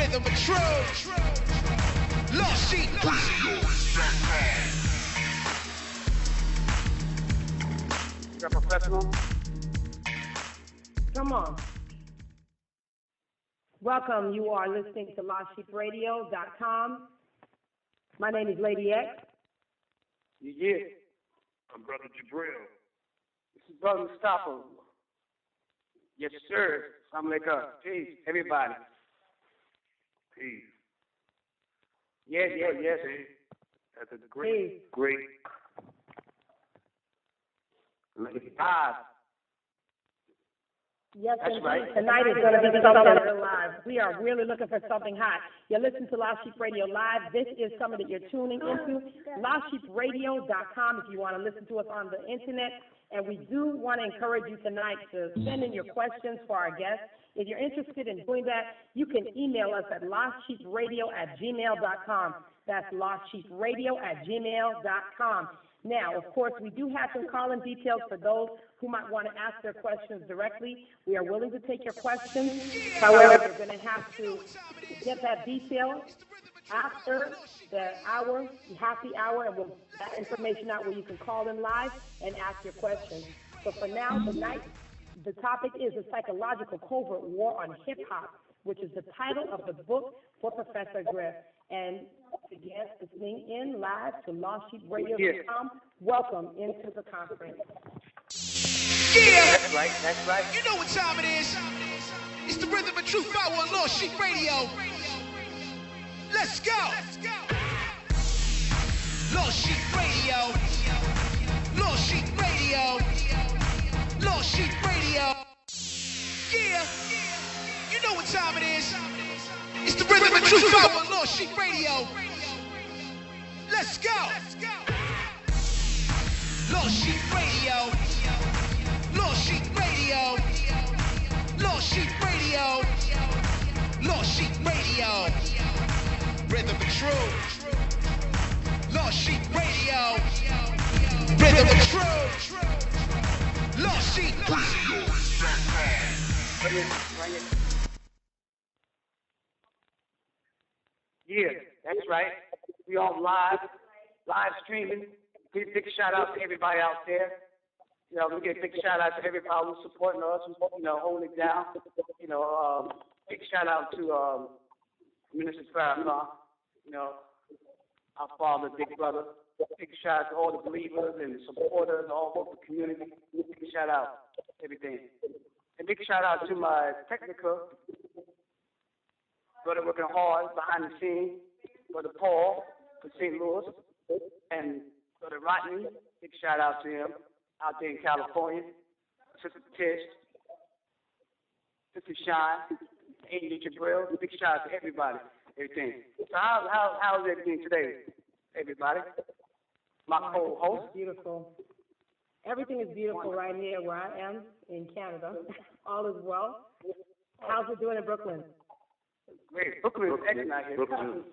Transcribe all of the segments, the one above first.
Rhythm of truth. Lost sheep. Is that professional? Come on. Welcome. You are listening to LostSheepRadio.com. My name is Lady X. Yeah. I'm Brother Jabril. This is Brother Mustafa. Yes, sir. Assalamu alaikum. Peace, everybody. Peace. Yes. That's a great. Live. Yes, That's indeed. right. Tonight is going to be something real live. We are really looking for something hot. You're listening to Lost Sheep Radio Live. This is something that you're tuning into. LostSheepRadio.com if you want to listen to us on the internet. And we do want to encourage you tonight to send in your questions for our guests. If you're interested in doing that, you can email us at lostsheepradio@gmail.com. That's lostsheepradio@gmail.com. Now, of course, we do have some call-in details for those who might want to ask their questions directly. We are willing to take your questions. However, you're going to have to get that detail after the hour, happy hour, and we'll get that information out where you can call in live and ask your questions. So for now, tonight, the topic is the psychological covert war on hip-hop, which is the title of the book for Professor Griff. And the guests listening in live to LostSheepRadio.com, welcome into the conference. Yeah. That's right. You know what time it is. It's the Rhythm of Truth Power on Lost Sheep Radio. Let's go. Lost Sheep Radio. Lost Sheep Radio. Lost Sheep Radio. Yeah. You know what time it is. It's the Rhythm of Truth Power on Lost Sheep Radio. Let's go. Lost Sheep Radio. Lost Sheep Radio. Lost Sheep Radio. Lost Sheep Radio. Rhythm of Truth. Lost Sheep Radio. Rhythm of Truth. Lost Sheep. Bring it. Yeah, that's right. We on live streaming. Big shout out to everybody out there. You know, we get a big shout out to everybody who's supporting us, who's, holding it down. Big shout out to Minister Farrakhan, our father, big brother. Big shout out to all the believers and supporters all over the community. Big shout out, everything. And big shout out to my technical brother working hard behind the scenes, Brother Paul from St. Louis, and Brother Rodney. Big shout out to him out there in California. Sister Tish, Sister Shine, Amy Jabril. Big shout out to everybody, everything. So how's everything today, everybody? My co-host. Beautiful. Everything is beautiful right here where I am in Canada. All is well. How's it doing in Brooklyn? Great. Brooklyn is excellent out here. Brooklyn.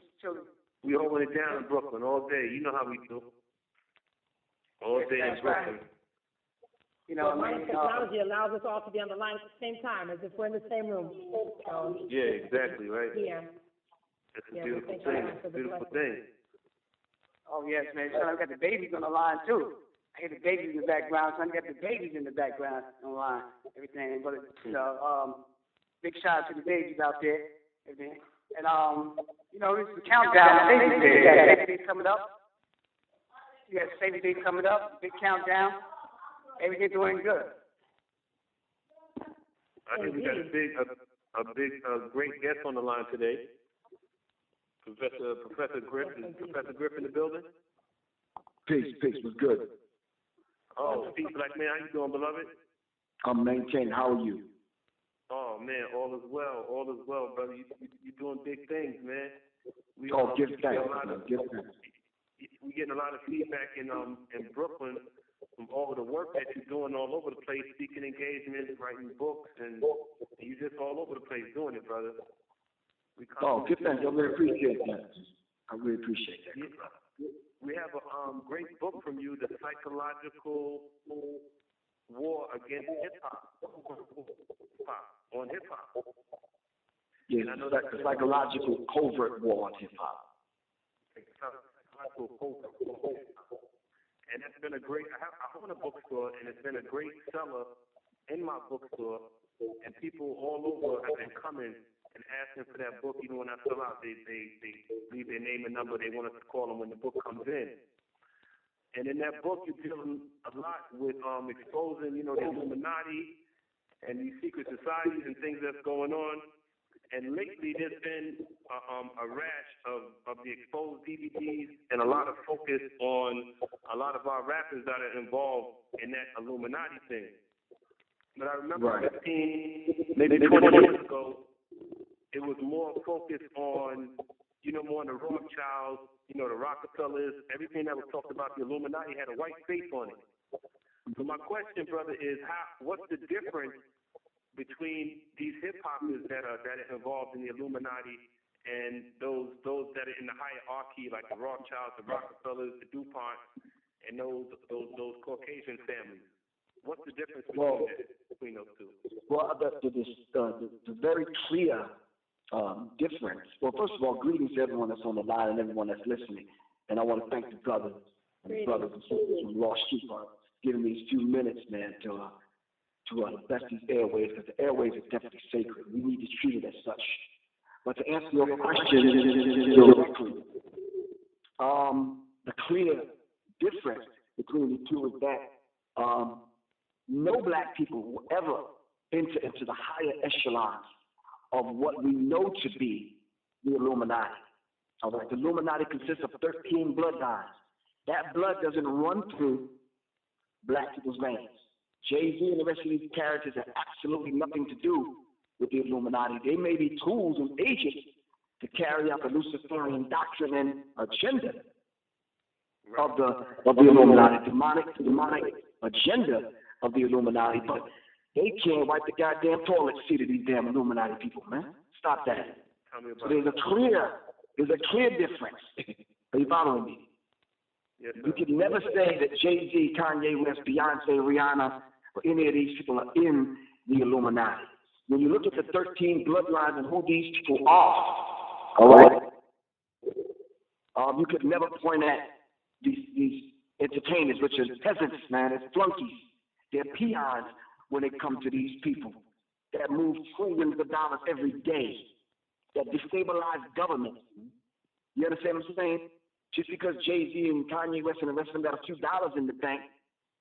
We holding it down in Brooklyn all day. You know how we do. All day in Brooklyn. Well, modern technology allows us all to be on the line at the same time, as if we're in the same room. So, yeah, exactly, right? Yeah. That's a beautiful thing. It's a beautiful thing. Oh, yes, man. So I got the babies on the line, too. I hear the babies in the background. So I got the babies in the background on the line. Everything. But, big shout out to the babies out there. Everything. And, this is the countdown. Safety Day coming up. You got Safety Day coming up. Big countdown. Everything doing good. I think we got a great guest on the line today. Professor Griff. Is Professor Griff in the building? Peace, what's good? Oh, Steve Black man, how you doing, beloved? I'm maintaining. How are you? Oh man, all is well, brother. You doing big things, man. Give thanks. We getting a lot of feedback in Brooklyn from all of the work that you're doing all over the place, speaking engagements, writing books, and you just all over the place doing it, brother. Give thanks. I really appreciate that. Yeah. We have a great book from you, The Psychological War Against Hip-Hop, on hip-hop. Yeah, the psychological covert war on hip-hop. Psychological covert war on hip-hop. And it's been a great, I own a bookstore, and it's been a great seller in my bookstore, and people all over have been coming and asking for that book. Even when I fill out, they leave their name and number. They want us to call them when the book comes in. And in that book, you're dealing a lot with exposing, the Illuminati and these secret societies and things that's going on. And lately, there's been a rash of the exposed DVDs and a lot of focus on a lot of our rappers that are involved in that Illuminati thing. But I remember 15, maybe 20 years ago, it was more focused on, more on the Rothschilds, the Rockefellers, everything that was talked about the Illuminati had a white face on it. So my question, brother, is what's the difference between these hip-hoppers that are involved in the Illuminati and those that are in the hierarchy, like the Rothschilds, the Rockefellers, the DuPont, and those Caucasian families? What's the difference between those two? Well, the very clear difference. Well, first of all, greetings to everyone that's on the line and everyone that's listening. And I want to thank the brothers and sisters from Law Street for giving me these few minutes, man, to bless these airways, because the airways are definitely sacred. We need to treat it as such. But to answer your question directly, the clear difference between the two is that no black people will ever enter into the higher echelons of what we know to be the Illuminati. All right, the Illuminati consists of 13 bloodlines. That blood doesn't run through black people's veins. Jay-Z and the rest of these characters have absolutely nothing to do with the Illuminati. They may be tools and agents to carry out the Luciferian doctrine and agenda of the Illuminati, demonic agenda of the Illuminati, but they can't wipe the goddamn toilet seat of these damn Illuminati people, man. Stop that. So there's a clear difference. Are you following me? Yes, you can never say that Jay-Z, Kanye West, Beyonce, Rihanna, or any of these people are in the Illuminati. When you look at the 13 bloodlines and who these people are, all right, you could never point at these entertainers, which are peasants, man. It's flunkies. They're peons when it comes to these people that move trillions of dollars every day, that destabilize governments. You understand what I'm saying? Just because Jay-Z and Kanye West and the rest of them got a few dollars in the bank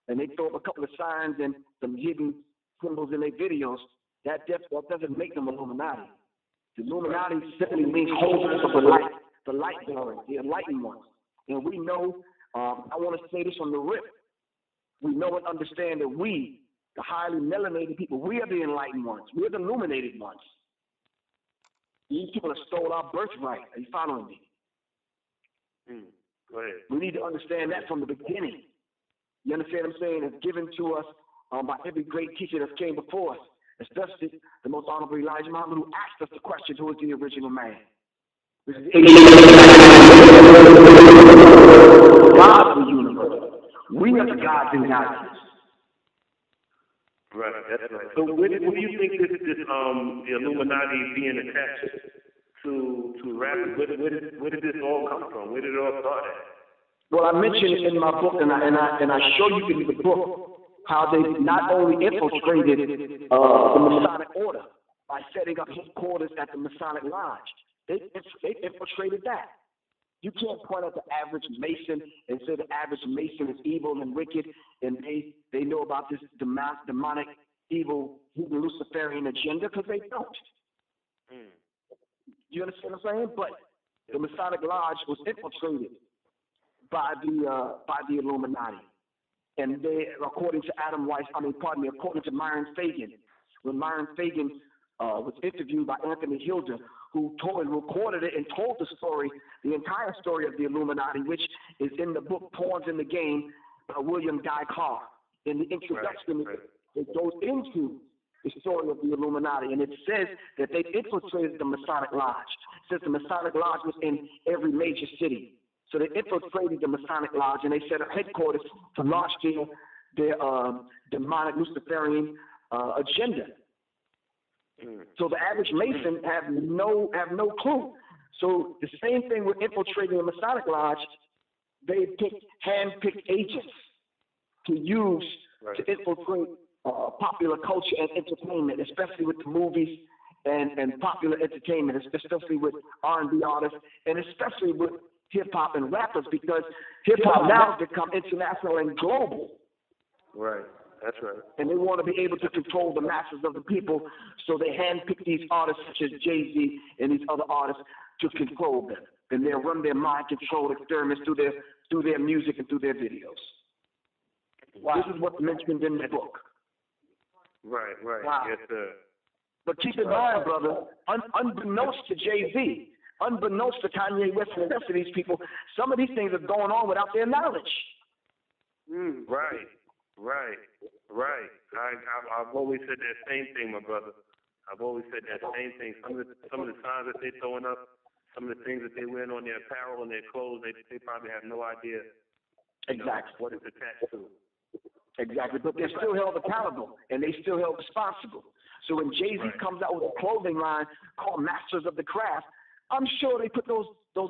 and they throw up a couple of signs and some hidden symbols in their videos, that doesn't make them Illuminati. The Illuminati simply means holders of the light bearers, the enlightened ones. And we know, I want to say this on the rip, we know and understand that we, the highly melanated people, we are the enlightened ones. We're the illuminated ones. These people have stole our birthright. Are you following me? Go ahead. We need to understand that from the beginning. You understand what I'm saying? It's given to us by every great teacher that came before us, especially the most honorable Elijah Muhammad, who asked us the question, who is the original man? This is God of the universe. We are the gods and goddesses. Right, that's right. So where do you think this the Illuminati being attached to rappers? Where did this all come from? Where did it all start at? Well, I mentioned in my book, and I show you in the book how they not only infiltrated the Masonic order by setting up headquarters at the Masonic Lodge. They infiltrated that. You can't point at the average Mason and say the average Mason is evil and wicked, and they know about this demonic, evil, Luciferian agenda, because they don't. You understand what I'm saying? But the Masonic Lodge was infiltrated by the Illuminati, and they, according to Myron Fagan, when Myron Fagan was interviewed by Anthony Hilder, who recorded it and told the entire story of the Illuminati, which is in the book Pawns in the Game by William Guy Carr. In the introduction, it goes into the story of the Illuminati, and it says that they infiltrated the Masonic Lodge. It says the Masonic Lodge was in every major city. So they infiltrated the Masonic Lodge, and they set up headquarters to launch their demonic Luciferian agenda. So the average Mason have no clue. So the same thing with infiltrating the Masonic Lodge. They hand-picked agents to use to infiltrate popular culture and entertainment, especially with the movies and popular entertainment, especially with R&B artists, and especially with hip-hop and rappers, because hip-hop now has become international and global. Right. That's right. And they want to be able to control the masses of the people, so they handpick these artists such as Jay-Z and these other artists to control them. And they'll run their mind control experiments through their music and through their videos. Wow. This is what's mentioned in the book. Right. Wow. Yes, sir. But keep in mind, brother, unbeknownst to Jay-Z, unbeknownst to Kanye West and the rest of these people, some of these things are going on without their knowledge. Right. I've always said that same thing, my brother. I've always said that same thing. Some of the signs that they're throwing up, some of the things that they wear on their apparel and their clothes, they probably have no idea what it's attached to. Exactly, but they're still held accountable and they still held responsible. So when Jay-Z comes out with a clothing line called Masters of the Craft, I'm sure they put those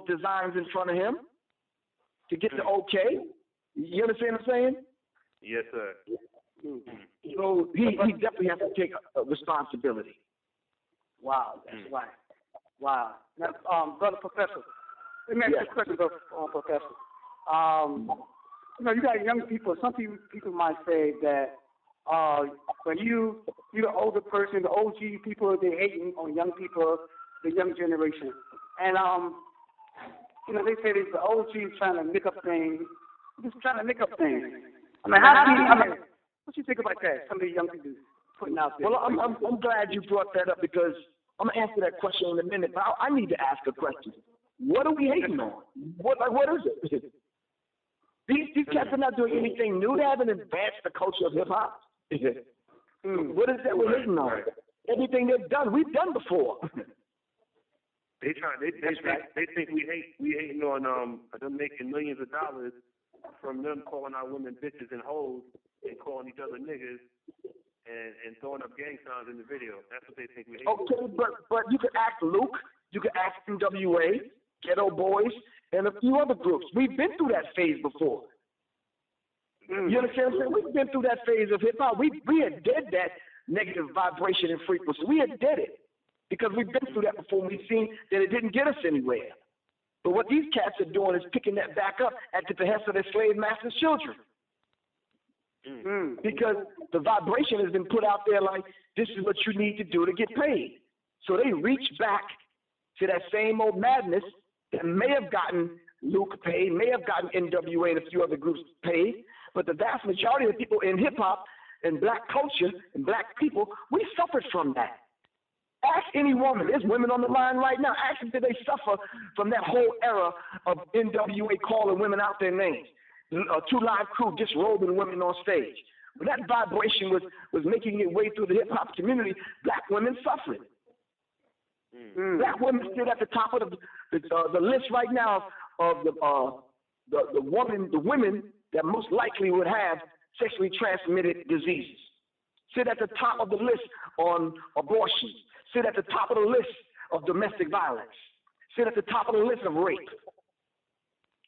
designs in front of him to get the okay. You understand what I'm saying? Yes, sir. So he definitely has to take responsibility. Wow, that's right. Wow. Now, brother Professor, let me ask you a question, Professor. You got young people. Some people might say that when you're the older person, the OG people, they're hating on young people, the young generation. And, they say that the OG trying to make up things. Just trying to make up things. What you think about that? Some of the young people putting out there. Well, I'm glad you brought that up, because I'm gonna answer that question in a minute. But I need to ask a question. What are we hating on? What is it? These cats are not doing anything new. They haven't advanced the culture of hip hop. What is that we're hating on? Everything they've done, we've done before. They think we hating on them making millions of dollars from them calling our women bitches and hoes and calling each other niggas and throwing up gang signs in the video. That's what they think we hate. Okay, but you could ask Luke, you could ask NWA, Ghetto Boys, and a few other groups. We've been through that phase before. You understand what I'm saying? We've been through that phase of hip hop. We had did that negative vibration and frequency. We had did it because we've been through that before. We've seen that it didn't get us anywhere. But what these cats are doing is picking that back up at the behest of their slave masters' children. Because the vibration has been put out there like, this is what you need to do to get paid. So they reach back to that same old madness that may have gotten Luke paid, may have gotten NWA and a few other groups paid, but the vast majority of the people in hip-hop and black culture and black people, we suffered from that. Ask any woman, there's women on the line right now, ask them, did they suffer from that whole era of NWA calling women out their names? 2 Live Crew disrobing women on stage. When that vibration was making its way through the hip-hop community, black women suffered. Black women stood at the top of the list right now of the women that most likely would have sexually transmitted diseases. Sit at the top of the list on abortion. Sit at the top of the list of domestic violence. Sit at the top of the list of rape.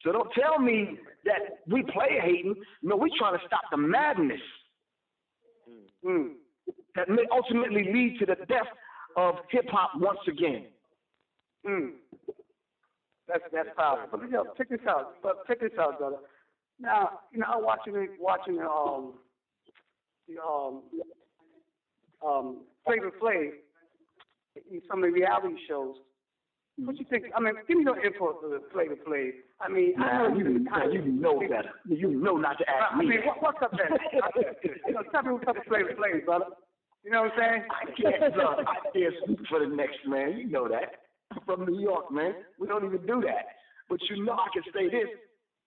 So don't tell me that we play hating. No, we're trying to stop the madness that may ultimately lead to the death of hip-hop once again. That's powerful. But check this out. Brother. Now, I'm watching Flavor Flav, some of the reality shows. What you think? I mean, give me your input for the Flavor Flav. I mean, you know better. You know not to ask me. I mean, what's up there? Tell me what's up with Flavor Flav, brother. You know what I'm saying? I can't speak for the next man. You know that. I'm from New York, man. We don't even do that. But I can say this,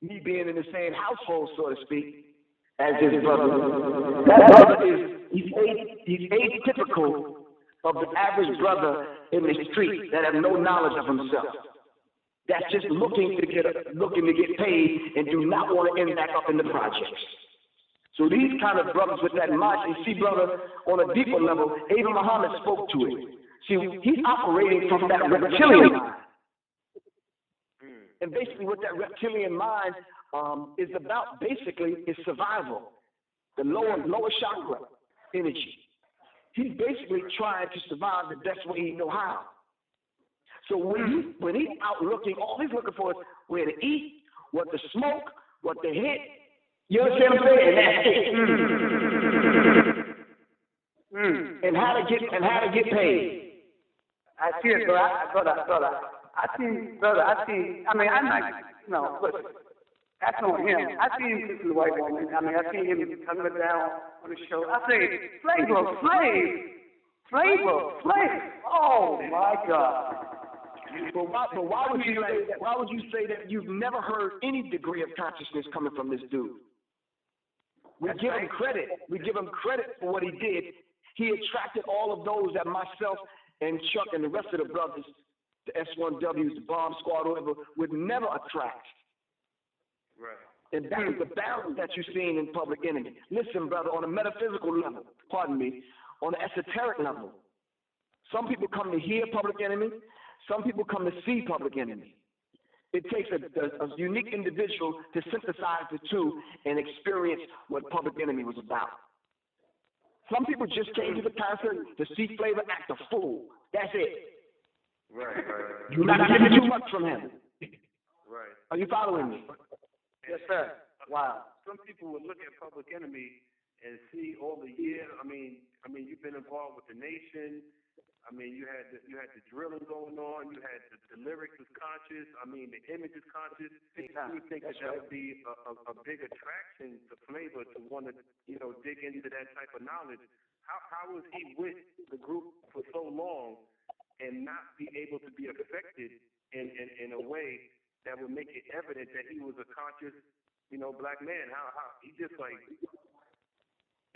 me being in the same household, so to speak, as his brother. That brother he's atypical of the average brother in the street that have no knowledge of himself. That's just looking to get paid and do not want to end back up in the projects. So these kind of brothers with that mind, you see, brother, on a deeper level, Abraham Muhammad spoke to it. See, he's operating from that reptilian mind. And basically what that reptilian mind is about, basically, is survival, the lower chakra energy. He's basically trying to survive the best way he know how. So when he's out looking, all he's looking for is where to eat, what to smoke, what to hit. You understand what I'm saying? And that's it. And how to get paid. I see it, brother. I mean, I'm like, listen, that's on him. I see him kissing the white woman. I mean, I see him coming down on the show. I say, Flavor. Oh my God. But why would you say that? Why would you say that you've never heard any degree of consciousness coming from this dude? We give him credit. We give him credit for what he did. He attracted all of those that myself and Chuck and the rest of the brothers, the S1Ws, the Bomb Squad, whatever, would never attract. Right. And that is the balance that you're seeing in Public Enemy. Listen, brother, on a metaphysical level, on an esoteric level, some people come to hear Public Enemy, some people come to see Public Enemy. It takes a unique individual to synthesize the two and experience what Public Enemy was about. Some people just came to the concert to see Flavor act a fool. That's it. Right. You're not getting too much from him. Right. Are you following me? Yes, sir. Wow. Some people would look at Public Enemy and see all the years. I mean, you've been involved with the Nation. I mean, you had the drilling going on. You had the lyrics is conscious. I mean, the image is conscious. You would think that would be a big attraction to Flavor to want to, dig into that type of knowledge. How was he with the group for so long and not be able to be affected in a way that would make it evident that he was a conscious, black man? How he just like.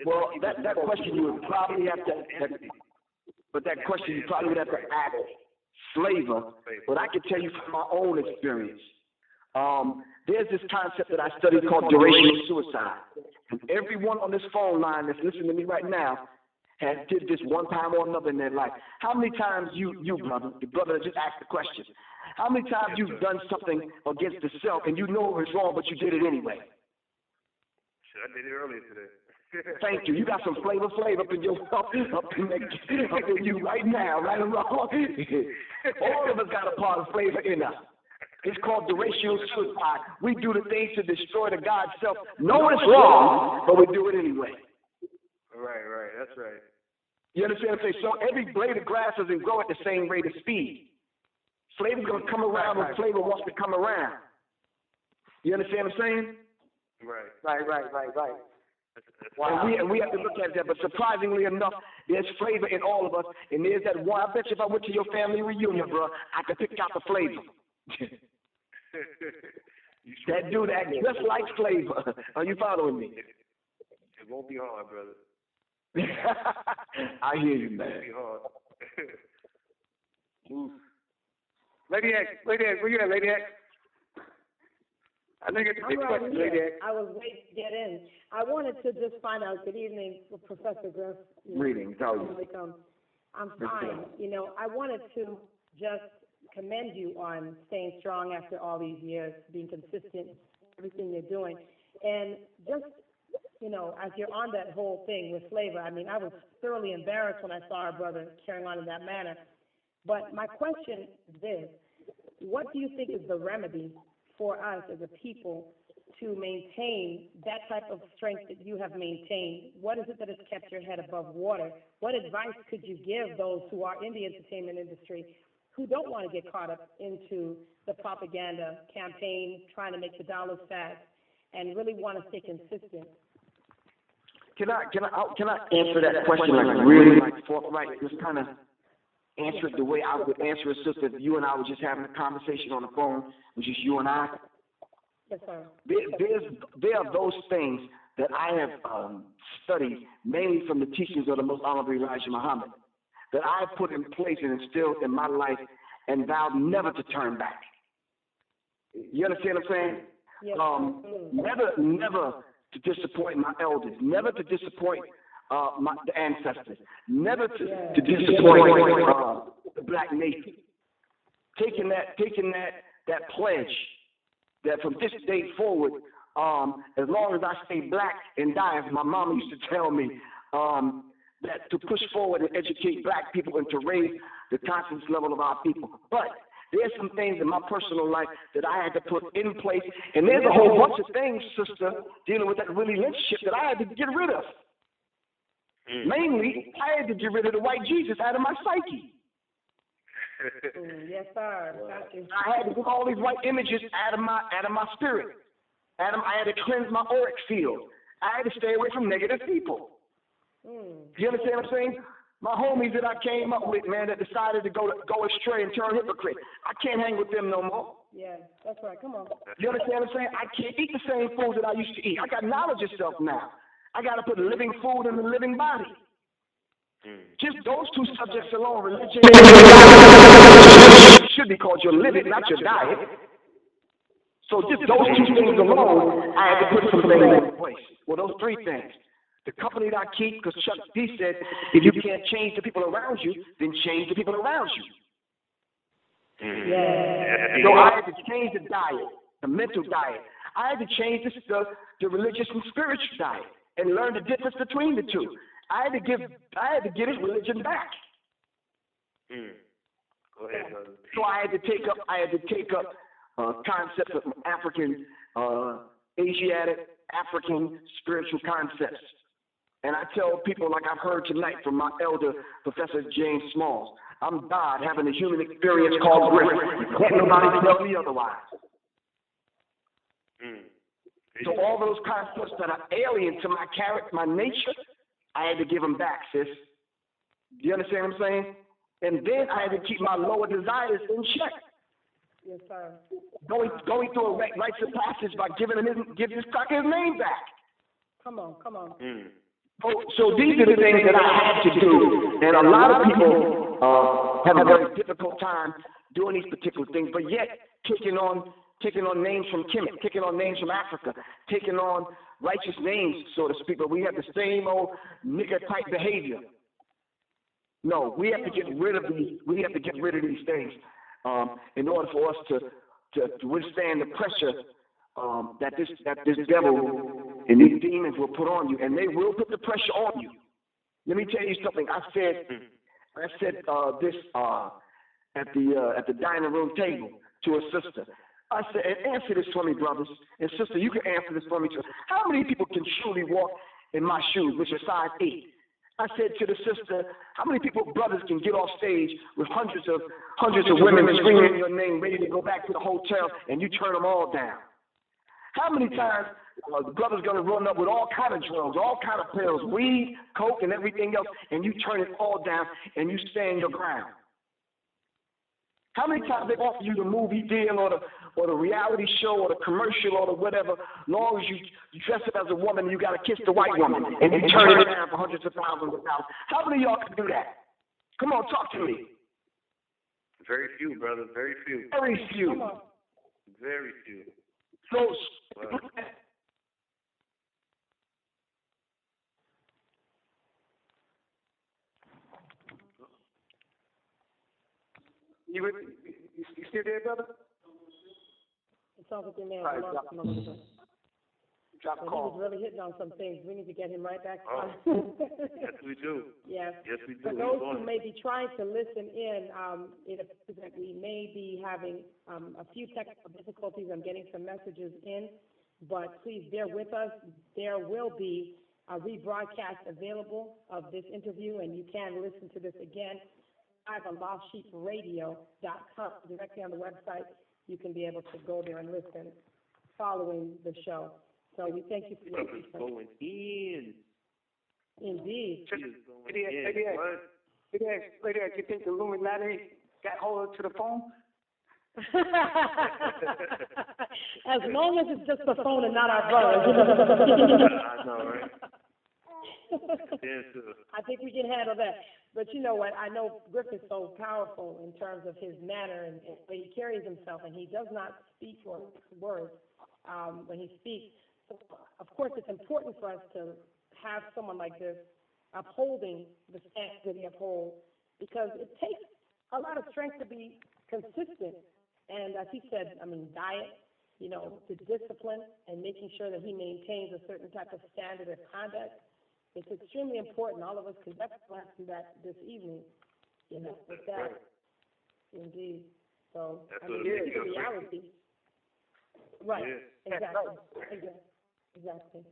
Well, that question you would probably have to. But that question you probably would have to ask Flavor. But I can tell you from my own experience. There's this concept that I studied called durational suicide. And everyone on this phone line that's listening to me right now has did this one time or another in their life. How many times you brother, the brother that just asked the question, how many times you've done something against the self and you know it was wrong, but you did it anyway? I did it earlier today. Thank you. You got some flavor up in you right now, right or wrong. All of us got a part of flavor in us. It's called durational suicide. We do the things to destroy the God self. Know it's wrong, but we do it anyway. Right. That's right. You understand what I'm saying? So every blade of grass doesn't grow at the same rate of speed. Flavor's going to come around when Flavor wants to come around. You understand what I'm saying? Right. Wow. And we have to look at that, but surprisingly enough, there's flavor in all of us, and there's that one. I bet you if I went to your family reunion, bro, I could pick out the flavor. That dude act just like Flavor. Are you following me? It won't be hard, brother. I hear you, man. It won't be hard. Lady X, where you at, Lady X? I think it's a big question, Lady X. I was waiting to get in. I wanted to just find out. Good evening, Professor Griff. Greetings. How are you? I'm fine. I wanted to just commend you on staying strong after all these years, being consistent, everything you're doing. And just, as you're on that whole thing with Flavor, I mean, I was thoroughly embarrassed when I saw our brother carrying on in that manner. But my question is this: what do you think is the remedy for us as a people to maintain that type of strength that you have maintained? What is it that has kept your head above water? What advice could you give those who are in the entertainment industry who don't want to get caught up into the propaganda campaign, trying to make the dollars fast, and really want to stay consistent? Can I answer that question really forthright? Just kind of answer it the way I would answer it, sister, if you and I were just having a conversation on the phone, which is you and I. Yes, sir. There are those things that I have studied, mainly from the teachings of the Most Honorable Elijah Muhammad, that I put in place and instilled in my life and vowed never to turn back. You understand what I'm saying? Yes. Never to disappoint my elders, never to disappoint the ancestors, never to disappoint the black nation. Taking that pledge that from this day forward, as long as I stay black and die, as my mama used to tell me, that to push forward and educate black people and to raise the conscience level of our people. But there's some things in my personal life that I had to put in place, and there's a whole bunch of things, sister, dealing with that Willie Lynch shit that I had to get rid of. Mainly, I had to get rid of the white Jesus out of my psyche. Yes, sir. I had to get all these white images out of my spirit. I had to cleanse my auric field. I had to stay away from negative people. You understand what I'm saying? My homies that I came up with, man, that decided to go astray and turn hypocrite. I can't hang with them no more. Yeah, that's right. Come on. You understand what I'm saying? I can't eat the same food that I used to eat. I got knowledge of self now. I got to put living food in the living body. Just those two subjects alone, religion should be called your living, not your diet. So just those two things alone, I had to put some things in place. Well, those three things. The company that I keep, because Chuck D said, if you can't change the people around you, then change the people around you. Yeah. So I had to change the diet, the mental diet. I had to change the religious and spiritual diet and learn the difference between the two. I had to give his religion back. Go ahead, brother. So I had to take up concepts of African, Asiatic, African spiritual concepts. And I tell people, like I've heard tonight from my elder, Professor James Smalls, I'm God having a human experience called Griff. Can't nobody tell me otherwise. So all those concepts that are alien to my character, my nature, I had to give them back, sis. Do you understand what I'm saying? And then I had to keep my lower desires in check. Yes, sir. Going through a rites of passage by giving this cracker his name back. Come on. So these are the things that I had to do, and a lot of people have a very difficult time doing these particular things, but yet taking on names from Kemet, taking on names from Africa, taking on righteous names, so to speak, but we have the same old nigger-type behavior. No, we have to get rid of these. We have to get rid of these things in order for us to withstand the pressure that this devil and these demons will put on you, and they will put the pressure on you. Let me tell you something. I said this at the dining room table to a sister. I said, and answer this for me, brothers and sister. You can answer this for me too. How many people can truly walk in my shoes, which are size 8? I said to the sister, how many people, brothers, can get off stage with hundreds of women screaming your name, ready to go back to the hotel, and you turn them all down? How many times the brother's going to run up with all kind of drugs, all kind of pills, weed, coke, and everything else, and you turn it all down and you stand your ground? How many times they offer you the movie deal or the reality show or the commercial or the whatever, as long as you dress up as a woman, you got to kiss the white woman, and you turn it down for hundreds of thousands of dollars. How many of y'all can do that? Come on, talk to me. Very few, brother. Very few. Very few. Very few. So, you still there, brother? It sounds like your man lost him a little bit. Drop a He call. was really hitting on some things. We need to get him right back on. Yes, we do. Yes. Yes, we do. For those who may be trying to listen in, it appears that we may be having a few technical difficulties. I'm getting some messages in, but please bear with us. There will be a rebroadcast available of this interview, and you can listen to this again live on LostSheepRadio.com. Directly on the website, you can be able to go there and listen following the show. So we thank you for your Brother's going in. Indeed. He is going in. What? Lady, you think the Illuminati got hold to the phone? As long as it's just the phone and not our brothers. I know, right? I think we can handle that. But you know what? I know Griff is so powerful in terms of his manner and the way he carries himself, and he does not speak or words when he speaks. So, of course, it's important for us to have someone like this upholding the stance that he upholds, because it takes a lot of strength to be consistent. And as he said, I mean, diet, the discipline and making sure that he maintains a certain type of standard of conduct. It's extremely important. All of us can definitely do that this evening, with that. Right. Indeed. So, it's a reality. Right. Yeah. Exactly.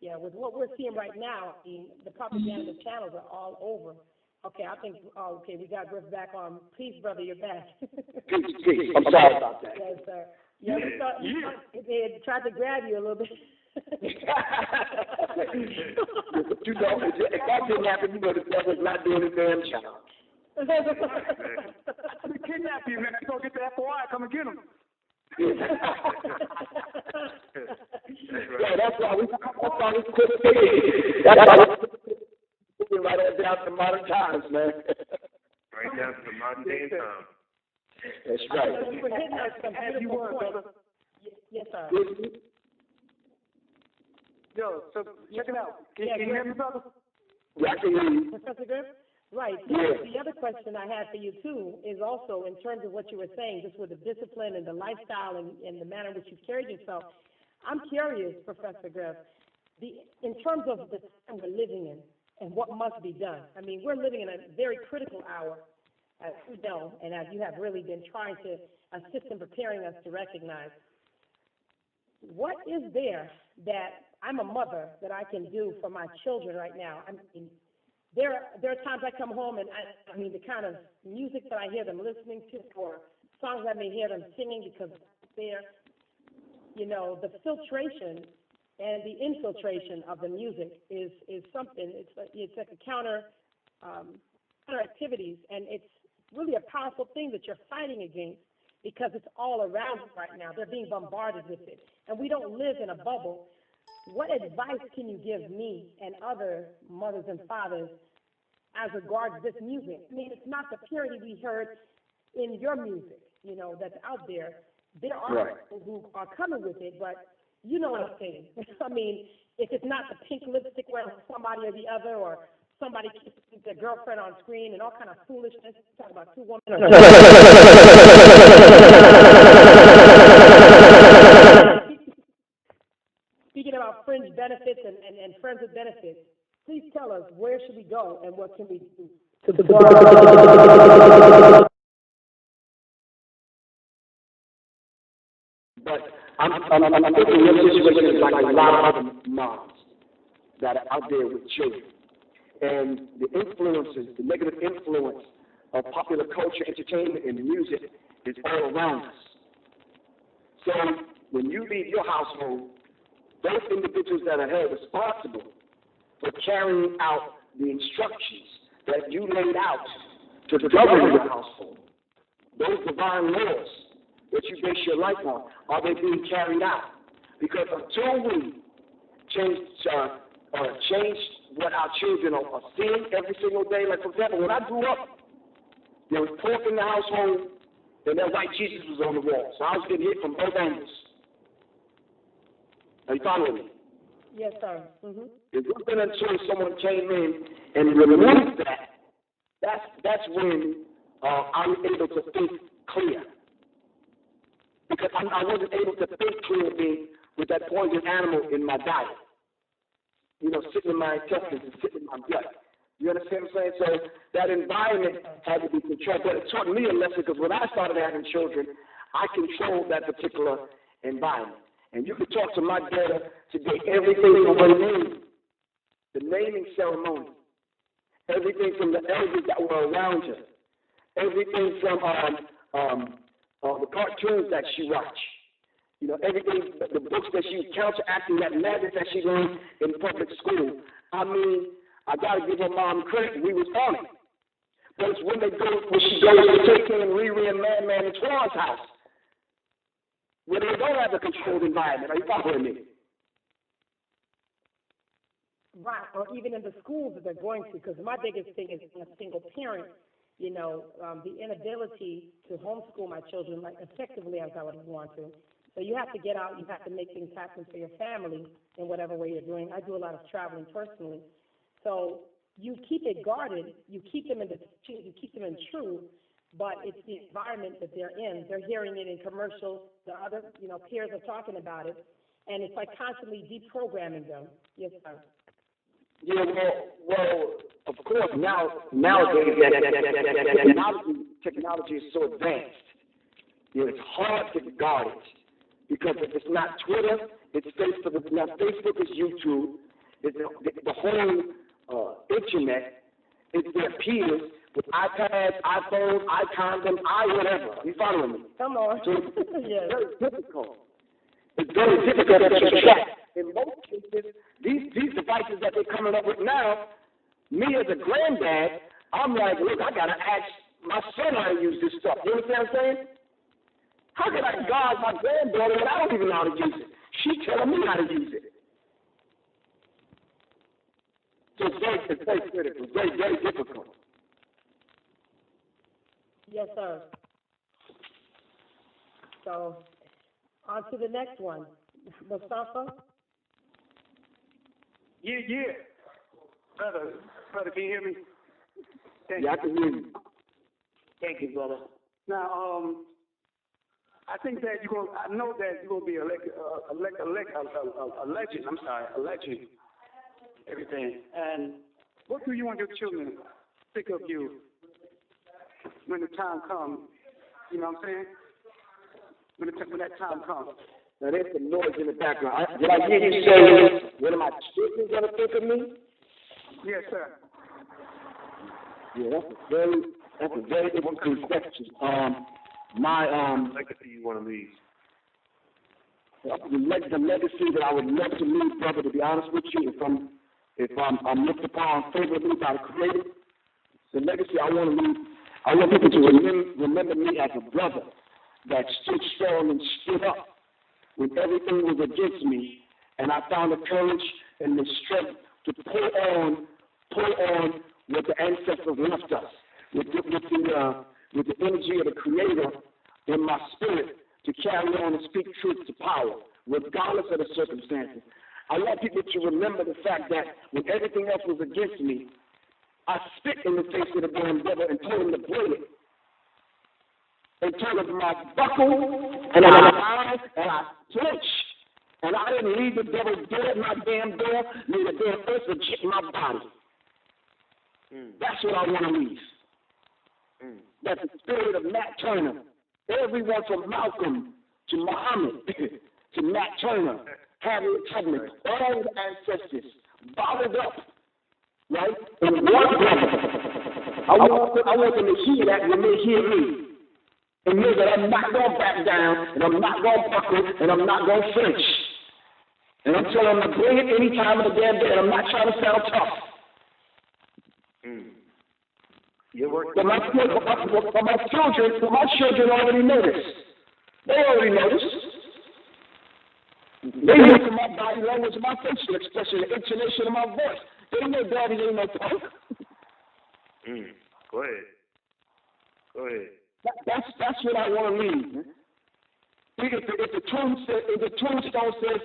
Yeah, with what we're seeing right now, the propaganda channels are all over. Okay, I think, we got Griff back on. Peace, brother, you're back. Peace. I'm sorry about that. Yes, sir. Yeah, they tried to grab you a little bit. If that didn't happen, the devil's not doing his damn job. We kidnap you, man. Go get the FOI. Come and get him. Yeah, that's why we quit thinking. That's why we right on down to modern times, man. Right down to the modern day time. That's right. We're hitting us some beautiful points. Yes, sir. Yo, so check it out. Can you hear me, brother? Yeah, I can hear you. Professor Griff? Right. Yeah. The other question I had for you, too, is also in terms of what you were saying, just with the discipline and the lifestyle and the manner in which you've carried yourself. I'm curious, Professor Griff, in terms of the time we're living in and what must be done. I mean, we're living in a very critical hour, as you know, and as you have really been trying to assist in preparing us to recognize. What is there that I'm a mother that I can do for my children right now? I mean, there are times I come home and I mean the kind of music that I hear them listening to, or songs I may hear them singing because it's there. The filtration and the infiltration of the music is something. It's like a counter activities, and it's really a powerful thing that you're fighting against, because it's all around us right now. They're being bombarded with it, and we don't live in a bubble. What advice can you give me and other mothers and fathers as regards this music? I mean, it's not the purity we heard in your music, that's out there. There are people who are coming with it, but you know what I'm saying. I mean, if it's not the pink lipstick wearing somebody or the other, or somebody kissing their girlfriend on screen and all kind of foolishness, talk about two women. Speaking about fringe benefits and friends with benefits, please tell us, where should we go and what can we do to guard? But I'm thinking your situation is like a lot of other moms that are out there with children. And the influences, the negative influence of popular culture, entertainment, and music is all around us. So when you leave your household, those individuals that are held responsible for carrying out the instructions that you laid out to govern your household, those divine laws that you base your life on, are they being carried out? Because until we change what our children are seeing every single day, like, for example, when I grew up, there was pork in the household, and that white Jesus was on the wall. So I was getting hit from both angles. Are you following me? Yes, sir. Mm-hmm. It wasn't until someone came in and removed that's when I was able to think clear. Because I wasn't able to think clearly with that poison animal in my diet. Sitting in my intestines and sitting in my gut. You understand what I'm saying? So that environment had to be controlled. But it taught me a lesson, because when I started having children, I controlled that particular environment. And you can talk to my daughter today, everything from her name, the naming ceremony, everything from the elders that were around her, everything from the cartoons that she watched, everything, the books that she counteracting that madness that she learned in public school. I mean, I got to give her mom credit. We was on it. But it's when she goes to take in Riri and Man and Twan's house, where they don't have a controlled environment. Are you following me? Right, or even in the schools that they're going to, because my biggest thing is being a single parent, the inability to homeschool my children like effectively as I would want to, So you have to get out, you have to make things happen for your family in whatever way you're doing. I do a lot of traveling personally. So you keep it guarded, you keep them in true, but it's the environment that they're in. They're hearing it in commercials, the other, peers are talking about it, and it's like constantly deprogramming them. Yes, sir. Yeah, well, of course, nowadays, technology is so advanced. It's hard to guard it because if it's not Twitter, it's Facebook. Now, Facebook is YouTube. It's the whole internet. It's their peers with iPads, iPhones, iCondoms, whatever. You following me? Come on. So yes. It's very difficult. It's very difficult to track. In most cases, these devices that they're coming up with now, me as a granddad, I'm like, look, I got to ask my son how to use this stuff. You understand what I'm saying? How can I guard my granddaughter when I don't even know how to use it? She's telling me how to use it. So it's very critical. It's very, very difficult. Yes, sir. So, on to the next one. Mustafa? Yeah. Brother, can you hear me? I can hear you. Thank you, brother. Now, I think that I know that you're going to be a legend. I'm sorry, a legend. Everything. And what do you want your children to think of you when the time comes? You know what I'm saying? When that time comes. Now, there's some noise in the background. Did I hear you say, what are my children going to think of me? Yes, sir. Yeah, that's a very interesting question. What legacy you want to leave? The legacy that I would love to leave, brother, to be honest with you, if I'm looked upon favorably by the Creator, the legacy I want to leave, I want people to remember me as a brother that stood strong and stood up when everything was against me, and I found the courage and the strength to pull on what the ancestors left us, with the energy of the Creator in my spirit to carry on and speak truth to power, regardless of the circumstances. I want people to remember the fact that when everything else was against me, I spit in the face of the damn devil and told him to blame it. And told him my buckle, and I lied, and I flinched. And I didn't leave the devil dead at my damn door, made a damn earth to check my body. That's what I want to leave. That's the spirit of Nat Turner. Everyone from Malcolm to Muhammad to Nat Turner, Harriet Tubman, all the ancestors bottled up, right? And one brother. I want them to hear that when they hear me. And know that I'm not going to back down, and I'm not going to buckle, and I'm not going to flinch. And I'm telling them to bring it any time of the damn day, and I'm not trying to sound tough. But my children already know this. They already know this. They look at my body language, my facial expression, the intonation of my voice. They know daddy ain't no punk. Go ahead. That's what I want to leave. If the tombstone says,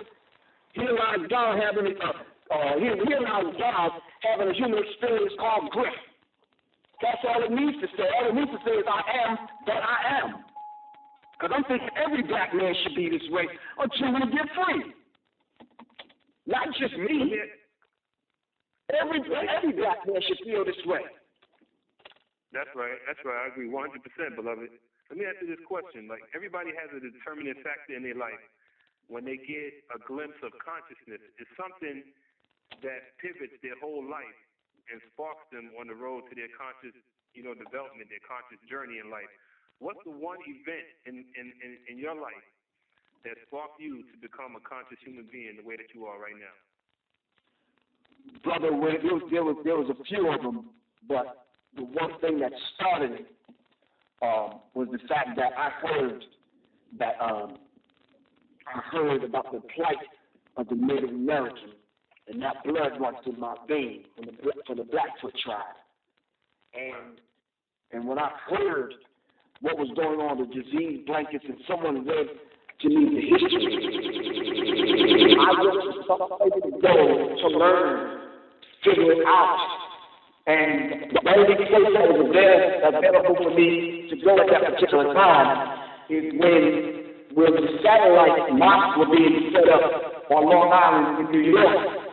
here lies God having a human experience called Griff. That's all it needs to say. All it needs to say is, I am that I am. Because I'm thinking every black man should be this way until we get free. Not just me. Every black man should feel this way. That's right. I agree 100%, beloved. Let me ask you this question. Like, everybody has a determining factor in their life when they get a glimpse of consciousness. It's something that pivots their whole life and sparks them on the road to their conscious, development, their conscious journey in life. What's the one event in your life that sparked you to become a conscious human being the way that you are right now? Brother, there was a few of them, but the one thing that started it was the fact that I heard about the plight of the Native American, and that blood runs through my veins for the Blackfoot tribe. And when I heard what was going on, the disease blankets, and someone read to meet the history. I went to some place to go to learn, figure it out. And the only place that was available for me to go at that particular time is when the satellite mosques were being set up on Long Island in New York.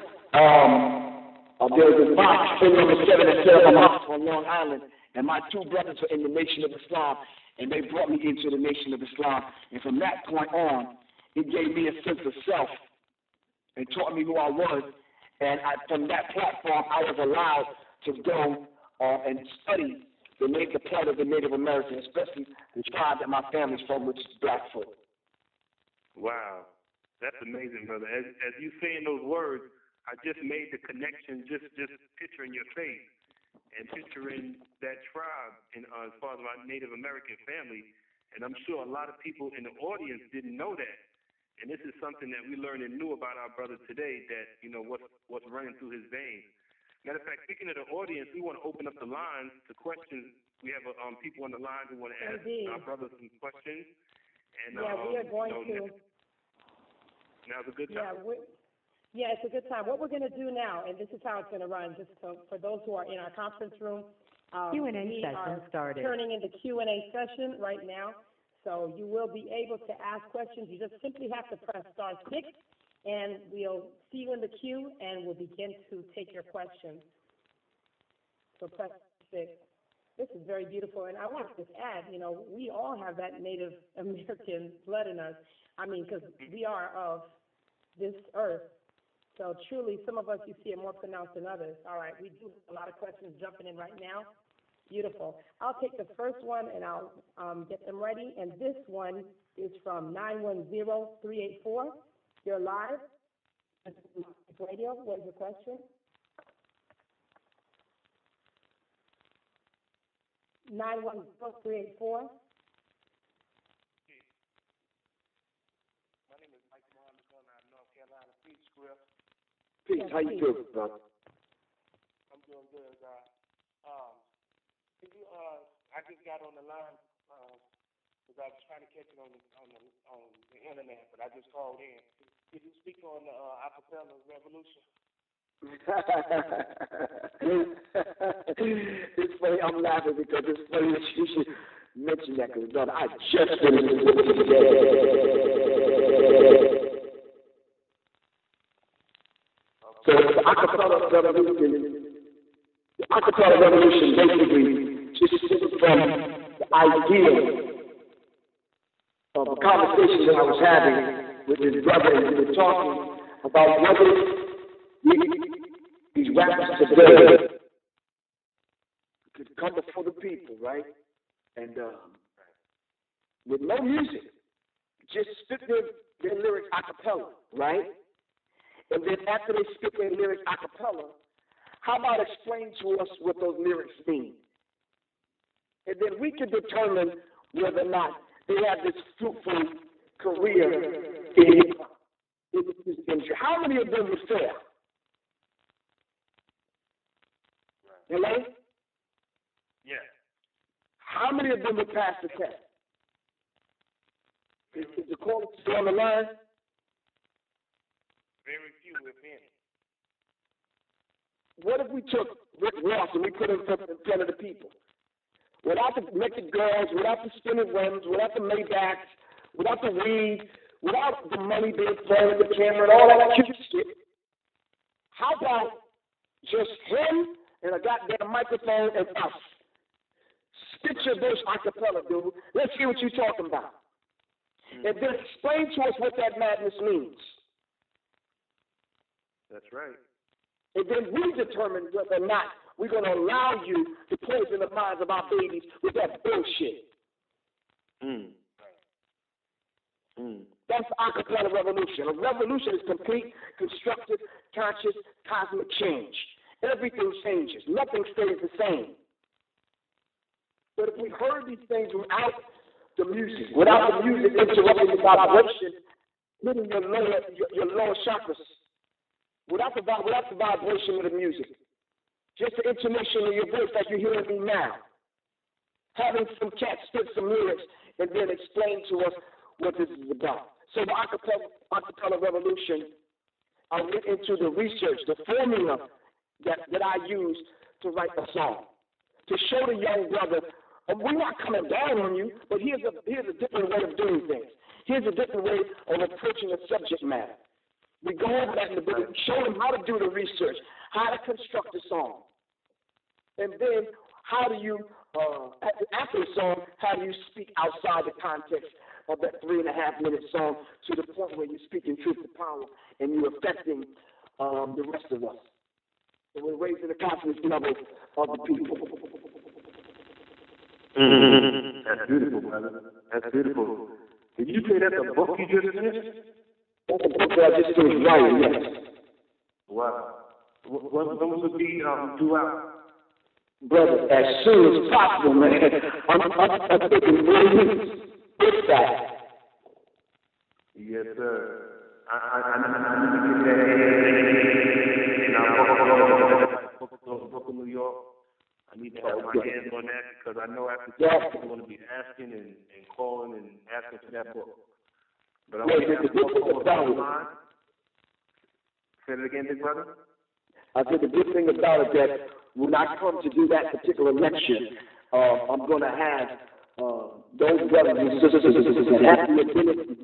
There was a mosque, number 7, that set up a mosque on Long Island, and my two brothers were in the Nation of Islam, and they brought me into the Nation of Islam. And from that point on, it gave me a sense of self and taught me who I was. And from that platform, I was allowed to go and study the plight of the Native Americans, especially the tribe that my family's from, which is Blackfoot. Wow, that's amazing, brother. As you saying those words, I just made the connection, just picturing your face and picturing that tribe as far as my Native American family. And I'm sure a lot of people in the audience didn't know that. And this is something that we learned and knew about our brother today, that, what's running through his veins. Matter of fact, speaking of the audience, we want to open up the lines to questions. We have people on the line who want to ask our brothers some questions. And, we are going to. Now's a good time. Yeah, it's a good time. What we're going to do now, and this is how it's going to run, just for those who are in our conference room, Q&A session started. Turning into Q&A session right now. So you will be able to ask questions. You just simply have to press *6, and we'll see you in the queue, and we'll begin to take your questions. So press 6. This is very beautiful, and I want to just add, we all have that Native American blood in us. I mean, because we are of this earth. So truly, some of us, you see it more pronounced than others. All right, we do have a lot of questions jumping in right now. Beautiful. I'll take the first one, and I'll get them ready. And this one is from 910-384. You're live. Radio, what is your question? 910-384. My name is Mike Mohammed, I'm North Carolina. Peace, Griff. Peace, how you doing, brother? I'm doing good, I just got on the line because I was trying to catch it on the internet, but I just called in. Could you speak on the acapella revolution? It's funny, I'm laughing because it's funny that you should mention that, because, brother, I just finished it today. So the acapella revolution basically just from the idea of a conversation that I was having with his brother, and we were talking about whether these rappers today could come before the people, right? And with no music, just spit their lyrics a cappella, right? And then after they spit their lyrics a cappella, how about explain to us what those lyrics mean? And then we can determine whether or not they have this fruitful career in this industry. How many of them would fail? Hello? Yeah. How many of them would pass the test? Is the caller still on the line? Very few, if any. What if we took Rick Ross and we put him in front of the people? Without the naked girls, without the spinning rims, without the Maybachs, without the weed, without the money being thrown at the camera and all that cute shit. How about just him and a goddamn microphone and us? Spit your verse a cappella, dude. Let's hear what you're talking about. And then explain to us what that madness means. That's right. And then we determine whether or not we're going to allow you to poison the minds of our babies with that bullshit. That's the acapella revolution. A revolution is complete, constructive, conscious, cosmic change. Everything changes. Nothing stays the same. But if we heard these things without the music interrupting the vibration, hitting your lower chakras, without the vibration of the music, just the intonation of your voice like you're hearing me now, having some cat spit some lyrics and then explain to us what this is about. So the acapella revolution, I went into the research, the formula that I used to write a song, to show the young brother, we're not coming down on you, but here's a different way of doing things. Here's a different way of approaching a subject matter. We go over that in the book, show them how to do the research, how to construct a song. And then how do you, after the song, how do you speak outside the context of that 3.5-minute song to the point where you're speaking truth to power and you're affecting the rest of us. And we're raising the confidence level of the people. That's beautiful, brother. That's beautiful. Did you say that's a book you just finished? That's a book that I just finished writing, yes. Wow. When will it be due out? Brother, as soon as possible, man. I'm thinking 3 weeks. It's that. Yes, sir. I need to get that in Brooklyn, New York. I need to have my hands on that because I know after this, people are going to be asking and calling and asking for that book. But I want to have the book online. Say it again, big brother. I said the good thing about it that when I come to do that particular lecture, I'm going to have those brothers and sisters that have the ability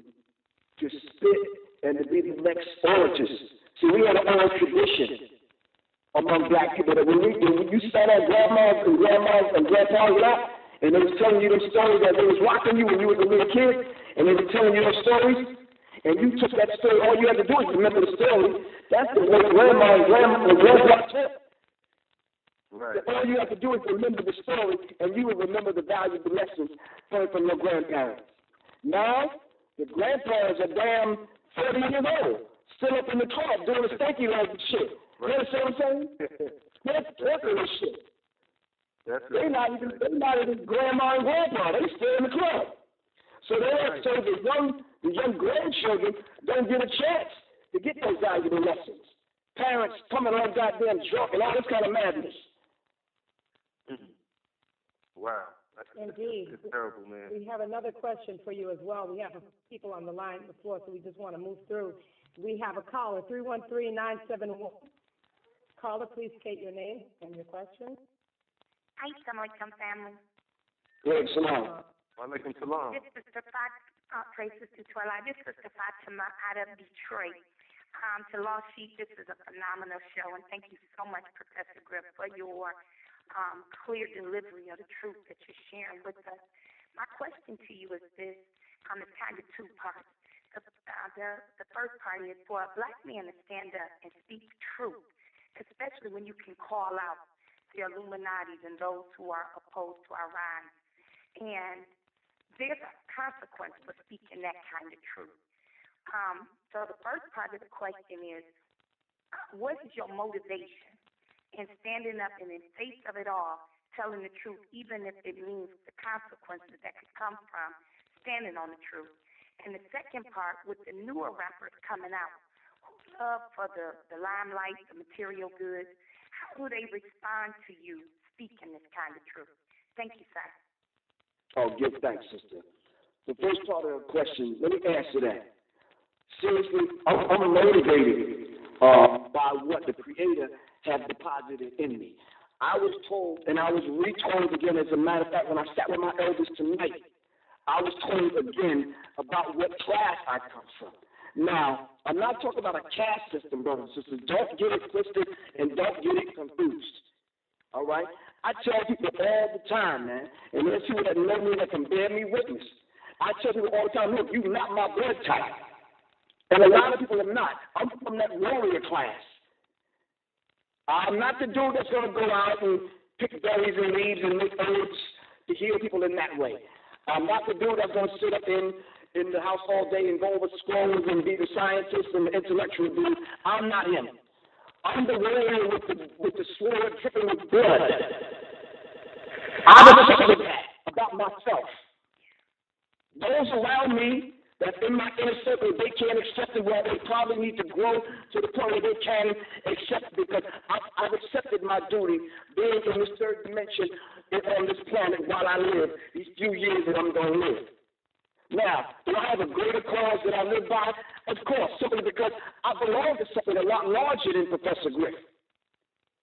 to spit and to be the next orators. See, we had an oral tradition among black people that when you sat at grandmas and grandpas' lap, and they was telling you those stories that they was rocking you when you was a little kid, and they were telling you those stories, and you took that story, all you had to do is remember the story. That's the way grandma and grandpa taught. Right. All you have to do is remember the story, and you will remember the valuable lessons coming from your grandparents. Now, the grandparents are damn 30 years old, still up in the club doing the stanky legs and shit. Right. You understand what I'm saying? That's this shit. They're not even grandma and grandpa. They still in the club. So the young grandchildren don't get a chance to get those valuable lessons. Parents coming on goddamn drunk and all this kind of madness. Wow. Indeed. It's terrible, man. We have another question for you as well. We have people on the line before, so we just want to move through. We have a caller, 313-971. Caller, please state your name and your question. Hi, Assalamualaikum family. Good, salam. Walaikum salam. This is Sister Fatima. This is Sister Fatima out of Detroit. To Lost Sheep, this is a phenomenal show, and thank you so much, Professor Griff, for your clear delivery of the truth that you're sharing with us. My question to you is this, it's kind of 2 parts. The first part is for a black man to stand up and speak truth, especially when you can call out the Illuminatis and those who are opposed to our rise. And there's a consequence for speaking that kind of truth. So the first part of the question is, what is your motivation in standing up and in face of it all, telling the truth, even if it means the consequences that could come from standing on the truth? And the second part, with the newer rappers coming out, who love for the limelight, the material goods, how do they respond to you speaking this kind of truth? Thank you, sir. Oh, give thanks, sister. The first part of the question, let me answer that. Seriously, I'm motivated by what the Creator has deposited in me. I was told, and I was retold again, as a matter of fact, when I sat with my elders tonight, I was told again about what class I come from. Now, I'm not talking about a caste system, brothers and sisters. Don't get it twisted and don't get it confused. All right? I tell people all the time, man, and there's people that know me that can bear me witness. I tell people all the time, look, you're not my blood type. And a lot of people are not. I'm from that warrior class. I'm not the dude that's going to go out and pick berries and leaves and make herbs to heal people in that way. I'm not the dude that's going to sit up in the house all day and go over scrolls and be the scientist and the intellectual dude. I'm not him. I'm the warrior with the sword dripping with blood. I'm ashamed of that about myself. Those around me that's in my inner circle, they can't accept it, where they probably need to grow to the point where they can accept it, because I've accepted my duty being in this third dimension on this planet while I live, these few years that I'm going to live. Now, do I have a greater cause that I live by? Of course, simply because I belong to something a lot larger than Professor Griff.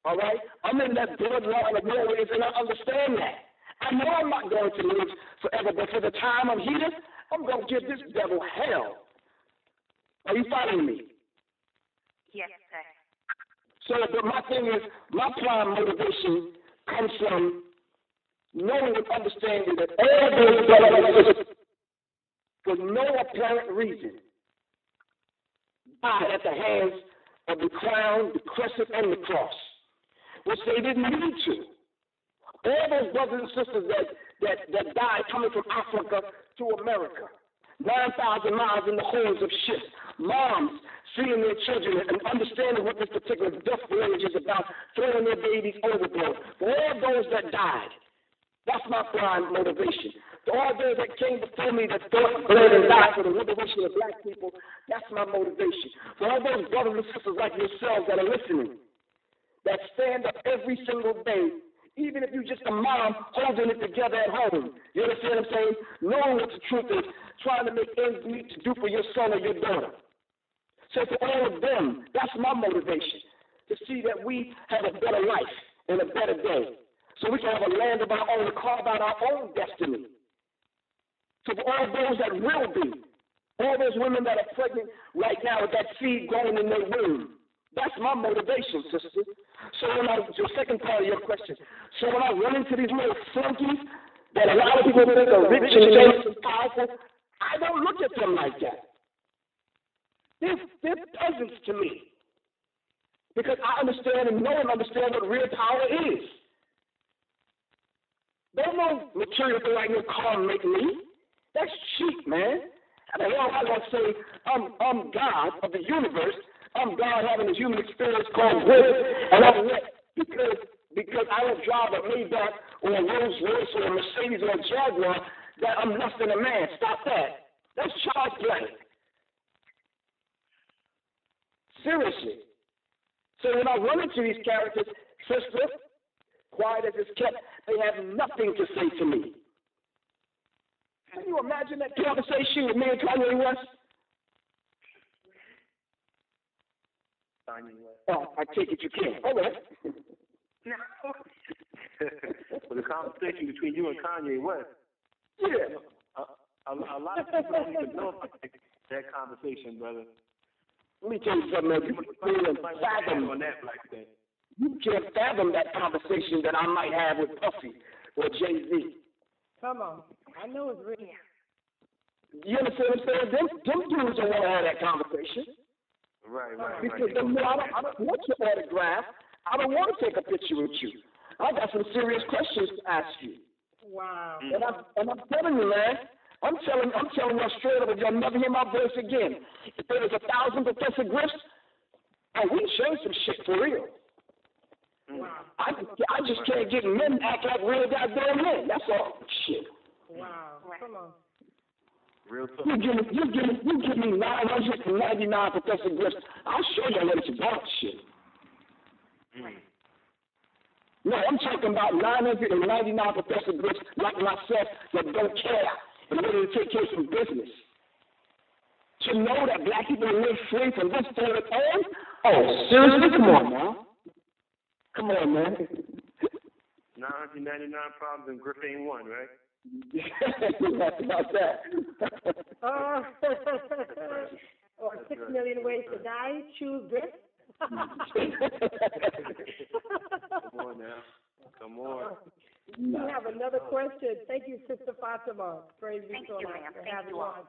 All right? I'm in that bloodline of warriors, and I understand that. I know I'm not going to live forever, but for the time I'm here, I'm going to give this devil hell. Are you following me? Yes, sir. So but my thing is, my prime motivation comes from knowing and understanding that all those brothers and sisters, for no apparent reason, died at the hands of the crown, the crescent, and the cross, which they didn't need to. All those brothers and sisters that died coming from Africa to America, 9,000 miles in the horns of ships, moms seeing their children and understanding what this particular death village is about, throwing their babies overboard. For all those that died, that's my prime motivation. For all those that came before me that fought, bled, and died for the liberation of black people, that's my motivation. For all those brothers and sisters like yourselves that are listening, that stand up every single day, even if you're just a mom holding it together at home. You understand what I'm saying? Knowing what the truth is, trying to make ends meet to do for your son or your daughter. So for all of them, that's my motivation, to see that we have a better life and a better day. So we can have a land of our own and carve out our own destiny. So for all those that will be, all those women that are pregnant right now with that seed growing in their womb, that's my motivation, sister. So the second part of your question, so when I run into these little flunkies that a lot of people think are rich and famous and powerful, I don't look at them like that. They're peasants to me. Because I understand and know and understand what real power is. There's no material thing like your car make me. That's cheap, man. I mean, I'm going to say I'm God of the universe. I'm God having a human experience called Griff, and I'm because I don't drive a Maybach or a Rolls Royce or a Mercedes or a Jaguar, that I'm less than a man. Stop that. That's child's play. Seriously. So when I run into these characters, sister, quiet as it's kept, they have nothing to say to me. Can you imagine that conversation with me and Kanye West? Oh, I take it you can. All right. No. Well, the conversation between you and Kanye West. Yeah. A lot of people don't even know about that conversation, brother. Let me tell you something, man. You can't fathom that conversation that I might have with Puffy or Jay-Z. Come on. I know it's real. You understand what I'm saying? Them dudes don't want to have that conversation. Right. Because I don't want your autograph. I don't want to take a picture with you. I got some serious questions to ask you. Wow. And I'm telling you, man. I'm telling you straight up, you'll never hear my voice again. If there was 1,000 Professor Griffs, we change some shit for real. Wow. I just can't get men to act like real goddamn men. That's all. Shit. Wow. Come on. Real tough. You give me 999 Professor Griffs. I'll show you what it's about, shit. No, I'm talking about 999 Professor Griffs like myself that don't care and ready to take care of some business. To know that black people live free from this point on? Oh, seriously? Come on now. Come on, man. 999 problems and Griff ain't one, right? That's about that. Or 6 million ways to die. Choose Griff. Come on now. Come on. You have another question. Thank you, Sister Fatima. Praise be to Allah for having you on.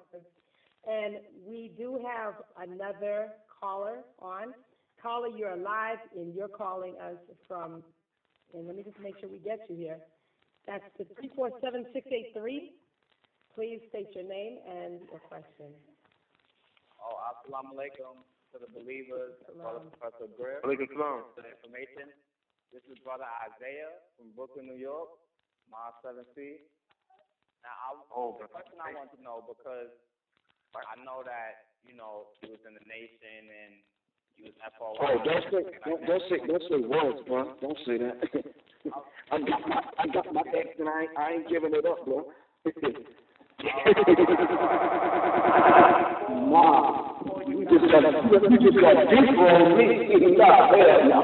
And we do have another caller on. Caller, you're alive, and you're calling us from, and let me just make sure we get you here. That's the 347-683. Please state your name and your question. Oh, assalamu alaikum to the believers, Brother Professor Griff. Alaikum salam. For the information. This is Brother Isaiah from Brooklyn, New York, Mile 7C. Now, the question I want to know, because I know that, you was in the nation and you was FOI. Oh, don't say words, bro. Don't say that. I got my ex and I ain't giving it up, bro. Wow. You just got deeper on me. Nah, hell no.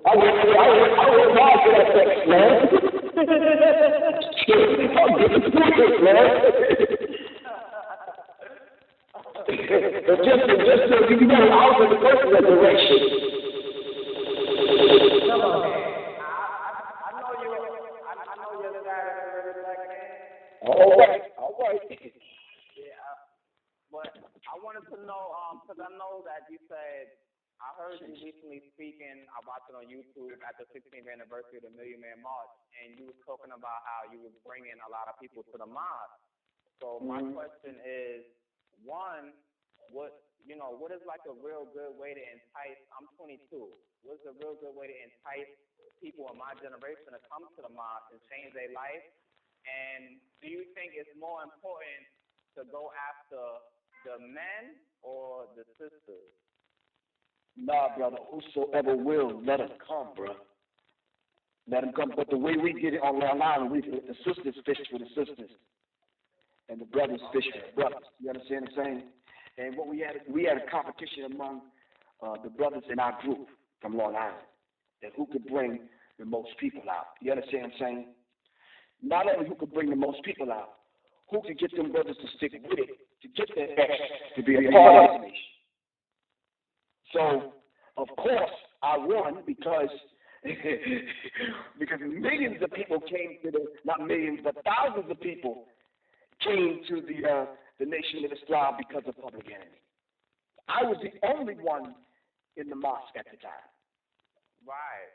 I would not get that sex, man. I'm getting stupid, man. Just so you know, I was in the first resurrection. Come on. I know you're the guy that's a black man. All right. Yeah, but I wanted to know, because I know that you said, I heard you recently speaking, I watched it on YouTube at the 16th anniversary of the Million Man March, and you was talking about how you was bringing a lot of people to the mosque. So my question is, one, what is like a real good way to entice? I'm 22. What's a real good way to entice people in my generation to come to the mosque and change their life? And do you think it's more important to go after the men or the sisters? Nah, brother, whosoever will, let them come, bro. Let them come. But the way we did it on Long Island, the sisters fished for the sisters, and the brothers fished for the brothers. You understand what I'm saying? And what we had a competition among the brothers in our group from Long Island, that who could bring the most people out. You understand what I'm saying? Not only who could bring the most people out, who could get them brothers to stick with it, to get their ex to be a part of the nation. So, of course, I won because millions of people came to not millions, but thousands of people came to the Nation of Islam because of Public Enemy. I was the only one in the mosque at the time. Right.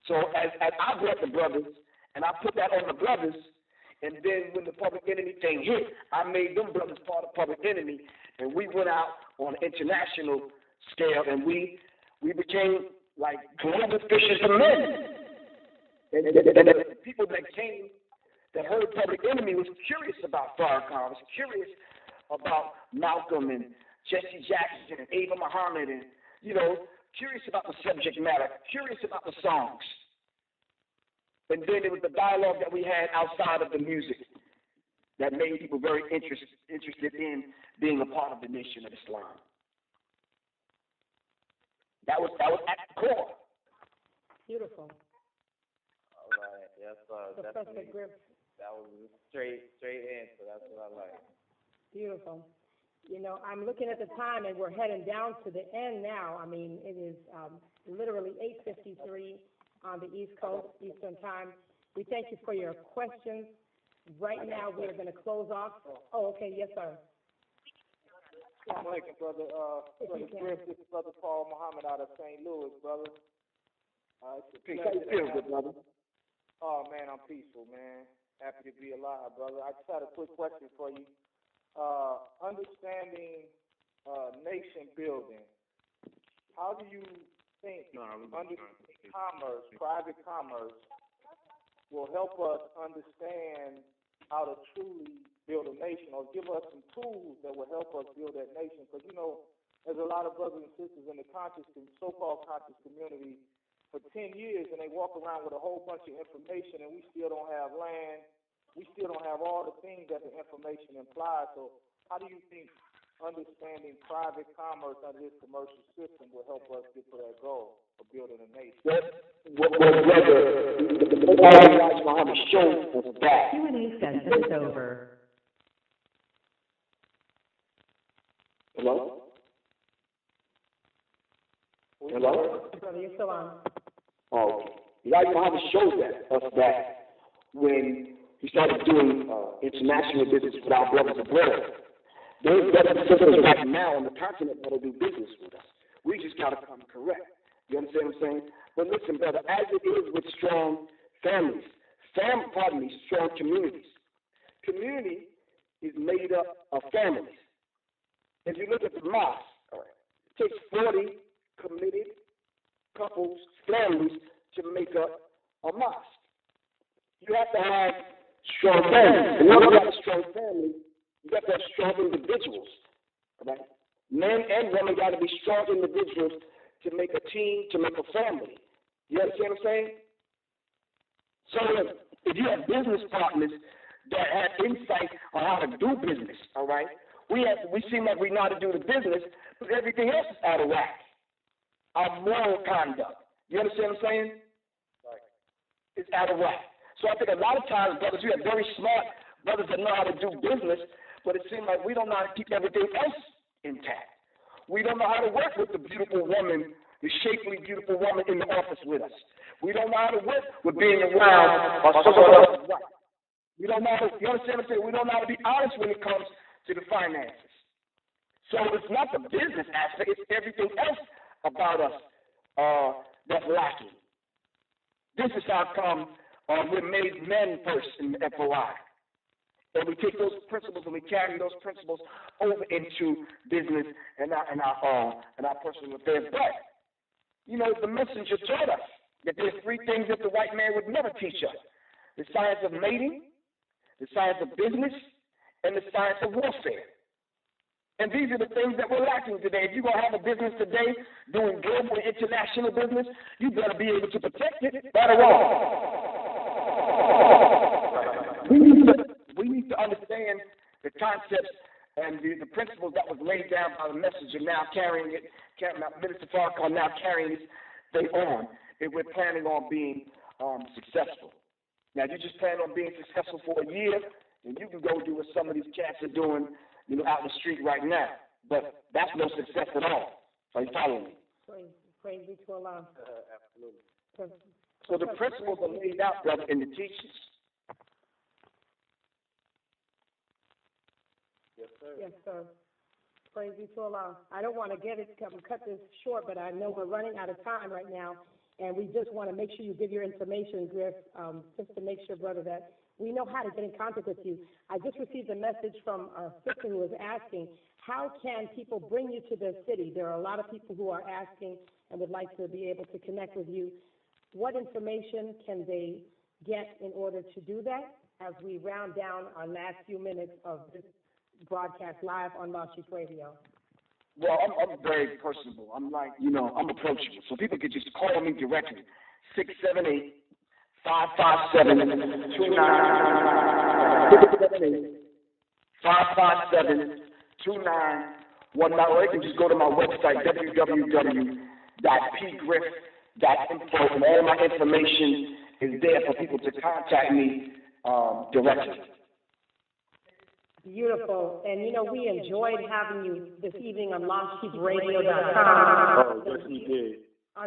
So as I brought the brothers, and I put that on the brothers, and then when the Public Enemy thing hit, I made them brothers part of Public Enemy, and we went out on an international scale, and we became like global fishermen. And the people that came, that heard Public Enemy, was curious about Farrakhan, was curious about Malcolm and Jesse Jackson and Ava Muhammad, and, curious about the subject matter, curious about the songs. And then it was the dialogue that we had outside of the music that made people very interested in being a part of the Nation of Islam. That was at the core. Beautiful. All right. Yes, sir. Professor Griff. That was a straight answer. That's what I like. Beautiful. I'm looking at the time, and we're heading down to the end now. I mean, it is literally 8:53 on the East Coast, Eastern Time. We thank you for your questions. Right now, we're going to close off. Oh, okay. Yes, sir. Assalamu alaikum, brother. Brother Griff, this is Brother Paul Muhammad out of St. Louis, brother. Peace. How you feel, good brother? Oh, man, I'm peaceful, man. Happy to be alive, brother. I just had a quick question for you. Understanding nation building, how do you think commerce, private commerce, will help us understand how to truly build a nation, or give us some tools that will help us build that nation? Because, there's a lot of brothers and sisters in the so-called conscious community for 10 years, and they walk around with a whole bunch of information, and we still don't have land. We still don't have all the things that the information implies. So how do you think understanding private commerce under this commercial system will help us get to that goal of building a nation? What brother, the Muhammad showed us that. Q&A session is over. Hello? Brother, you're still on. Oh, Elijah Muhammad showed us that when he started doing international business with our brothers abroad. Those brothers and sisters right now on the continent want to do business with us. We just got to come correct. You understand what I'm saying? But listen, brother, as it is with strong families, strong communities. Community is made up of families. If you look at the mosque, it takes 40 committed couples, families, to make up a mosque. You have to have strong families. In order to have a strong family, you have to have strong individuals. Right? Men and women got to be strong individuals to make a team, to make a family. You understand what I'm saying? So if you have business partners that have insight on how to do business, all right, we seem like we know how to do the business, but everything else is out of whack. Our moral conduct. You understand what I'm saying? Right. It's out of whack. So I think a lot of times, brothers, we have very smart brothers that know how to do business, but it seems like we don't know how to keep everything else intact. We don't know how to work with the beautiful woman, the shapely, beautiful woman in the office with us. We don't know how to work with being around someone else's wife. We don't know how to, you understand what I'm saying? We don't know how to be honest when it comes to the finances. So it's not the business aspect, it's everything else about us that's lacking. This is how come we're made men first in the FOI. And we take those principles and we carry those principles over into business and our personal affairs. But, you know, the messenger taught us that there's three things that the white man would never teach us. The science of mating, the science of business, and the science of warfare. And these are the things that we're lacking today. If you're going to have a business today doing global and international business, you better be able to protect it right or wrong. We need to understand the concepts and the principles that was laid down by the messenger, now carrying it, Minister Farrakhan now carrying it on, if we're planning on being successful. Now, you just plan on being successful for a year, and you can go do what some of these cats are doing, you know, out in the street right now. But that's no success at all. Are you following me? Praise be to Allah. Absolutely. So the principles are laid out, brother, in the teachings. Yes, sir. Yes, sir. Praise be to Allah. I don't want to cut this short, but I know we're running out of time right now, and we just want to make sure you give your information, Griff, just to make sure, brother, that we know how to get in contact with you. I just received a message from a sister who was asking, how can people bring you to their city? There are a lot of people who are asking and would like to be able to connect with you. What information can they get in order to do that as we round down our last few minutes of this broadcast live on Law Sheep Radio? Well, I'm very personable. I'm like, you know, I'm approachable. So people could just call me directly. 678 557 2919. Or you can just go to my website, www.pgriff.info, and all my information is there for people to contact me directly. Beautiful. And, you know, we enjoyed having you this evening on LostSheepRadio.com. Oh, yes, he did.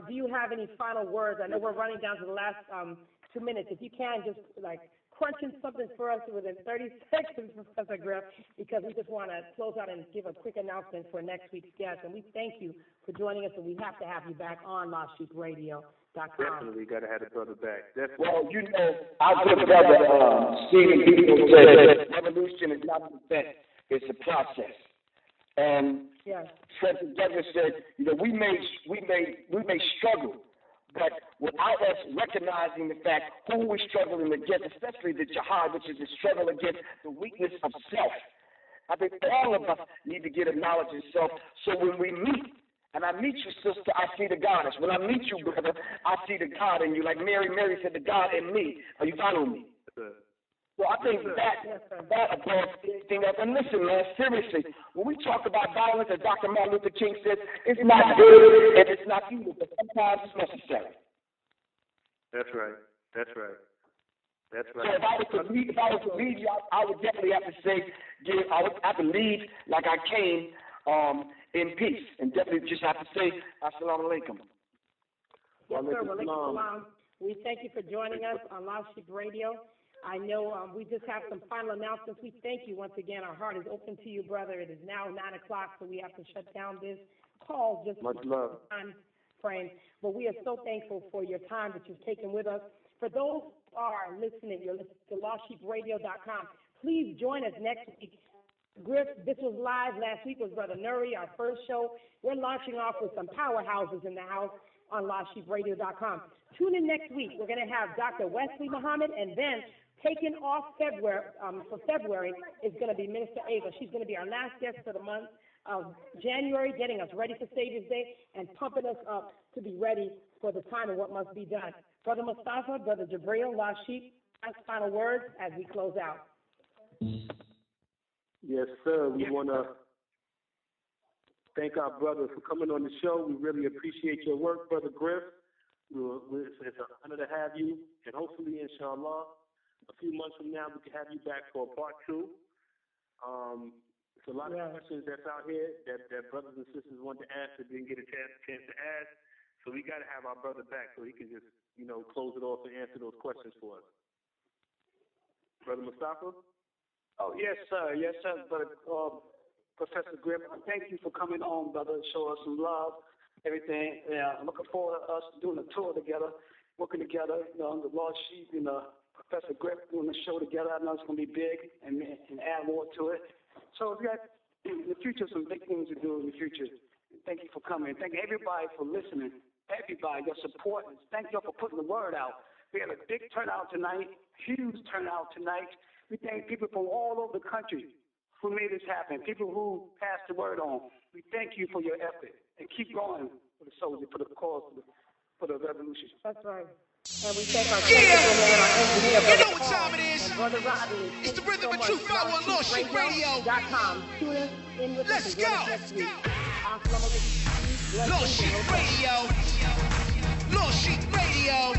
Do you have any final words? I know we're running down to the last 2 minutes. If you can, just, crunch in something for us within 30 seconds, Professor Griff, because we just want to close out and give a quick announcement for next week's guest. And we thank you for joining us, and we have to have you back on LostSheepRadio.com. Definitely got to have the brother back. Well, you know, our good brother Stephen Biko said revolution is not an event, it's a process. And President Douglas said, you know, we may struggle, but without us recognizing the fact who we're struggling against, especially the jihad, which is the struggle against the weakness of self. I think all of us need to get a knowledge of self. So when we meet, and I meet you, sister, I see the goddess. When I meet you, brother, I see the God in you. Like Mary said, the God in me. Are you following me? Well, I think that above anything else. And listen, man, seriously, when we talk about violence, as Dr. Martin Luther King says, it's not good and it's not evil, but sometimes it's necessary. That's right. That's right. That's right. So if I was to lead you, I would definitely have to say, I would have to lead like I came in peace, and definitely just have to say, Assalamu alaikum. Yes, sir. We thank you for joining us on Law Sheep Radio. I know we just have some final announcements. We thank you once again. Our heart is open to you, brother. It is now 9 o'clock, so we have to shut down this call just much love time frame. But we are so thankful for your time that you've taken with us. For those who are listening, you're listening to LawSheepRadio.com. Please join us next week. Griff, this was live. Last week was Brother Nuri, our first show. We're launching off with some powerhouses in the house on LawSheepRadio.com. Tune in next week. We're going to have Dr. Wesley Muhammad, and then taking off for February is going to be Minister Ava. She's going to be our last guest for the month of January, getting us ready for Savior's Day and pumping us up to be ready for the time of what must be done. Brother Mustafa, Brother Jabril, Lashik, last final words as we close out. Yes, sir. We want to thank our brother for coming on the show. We really appreciate your work, Brother Griff. It's an honor to have you, and hopefully, inshallah, a few months from now, we can have you back for part 2. There's a lot of questions that's out here that brothers and sisters want to ask that didn't get a chance to ask. So we got to have our brother back so he can just, close it off and answer those questions for us. Brother Mustafa? Oh, yes, sir. Yes, sir, Brother Professor Griff. Thank you for coming on, brother. Show us some love, everything. Yeah, I'm looking forward to us doing a tour together, working together, the Lost Sheep and Professor Griff doing the show together. I know it's going to be big and add more to it. So we got in the future some big things to do in the future. Thank you for coming. Thank everybody for listening. Everybody, your support. Thank you for putting the word out. We had a big turnout tonight, huge turnout tonight. We thank people from all over the country who made this happen, people who passed the word on. We thank you for your effort and keep going for the soldier, for the cause, for the revolution. That's right. And we thank our technical man, our engineer, You know what time it is. and Brother Rodney. It's the Rhythm of Truth Hour on Lost Sheep Radio. Tune in with us Let's and join go. us next week. Assalamu Lost Sheep Radio. Lost Sheep Radio.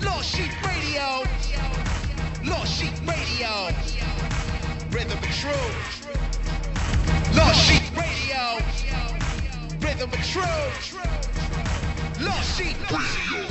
Lost Sheep Radio. Lost Sheep Radio. Rhythm of Truth. Lost Sheep Radio. Rhythm of Truth. Lost Sheep Radio.